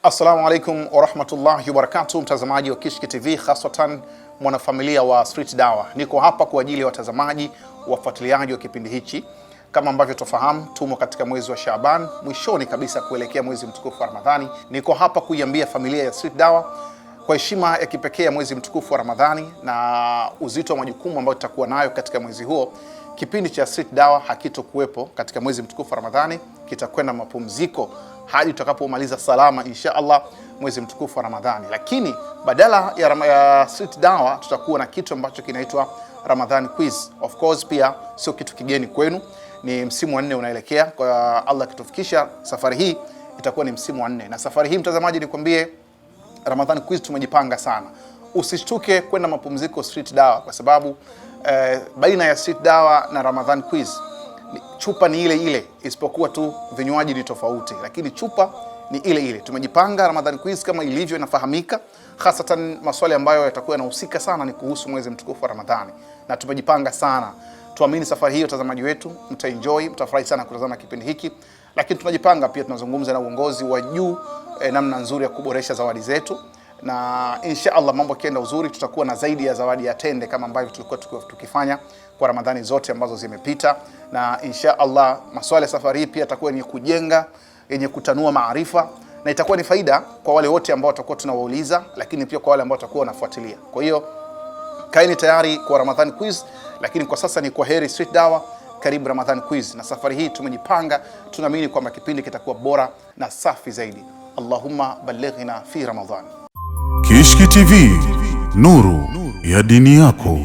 Assalamu alaikum wa rahmatullahi wa barakatuh, mtazamaji wa Kishki TV, hasatan mwanafamilia wa Street Dawa. Niko hapa kwa ajili ya watazamaji, wafuatiliaji wa kipindi hichi. Kama ambavyo tufahamu, tumo katika mwezi wa Shaaban, mwishoni kabisa kuelekea mwezi mtukufu wa Ramadhani. Niko hapa kuiambia familia ya Street Dawa kwa heshima ya kipekee ya mwezi mtukufu wa Ramadhani na uzito wa majukumu ambayo tutakuwa nayo katika mwezi huo. Kipindi cha Street Dawa hakitokuwepo katika mwezi mtukufu wa Ramadhani, kitakwenda mapumziko hadi tutakapomaliza salama insha Allah mwezi mtukufu wa Ramadhani. Lakini badala ya Street Dawa tutakuwa na kitu ambacho kinaitwa Ramadhan Quiz. Of course pia sio kitu kigeni kwenu, ni msimu wa 4 unaelekea. Kwa Allah kitufikisha, safari hii itakuwa ni msimu wa 4. Na safari hii mtazamaji, nikwambie Ramadhan Quiz tumejipanga sana. Usishtuke kwenda mapumziko Street Dawa, kwa sababu baina ya Street Dawa na Ramadhan Quiz chupa ni ile ile, isipokuwa tu vinywaji ni tofauti, lakini chupa ni ile ile. Tumejipanga Ramadhan Quiz kama ilivyo inafahamika, hasatan maswali ambayo yatakuwa yanahusika sana ni kuhusu mwezi mtukufu wa Ramadhani, na tumejipanga sana. Tuamini safari hiyo watazamaji wetu mtaenjoy, mtafurahi sana kutazama kipindi hiki. Lakini tunajipanga pia, tunazungumza na uongozi wa juu namna nzuri ya kuboresha zawadi zetu, na insha Allah mambo kienda uzuri tutakuwa na zaidi ya zawadi ya tende kama ambavyo tulikuwa tukifanya kwa Ramadhani zote ambazo zimepita. Na insha Allah maswali ya safari hii pia itakuwa ni kujenga, yenye kutanua maarifa, na itakuwa ni faida kwa wale wote ambao tutakuwa tunawauliza, lakini pia kwa wale ambao tutakuwa wanafuatilia. Kwa hiyo kaeni tayari kwa Ramadhan Quiz, lakini kwa sasa ni kwa heri Street Dawa, karibu Ramadhan Quiz. Na safari hii tumejipanga, tunaamini kwamba kipindi kitakuwa bora na safi zaidi. Allahumma balighna fi Ramadhan. Kishki TV, nuru ya dini yako.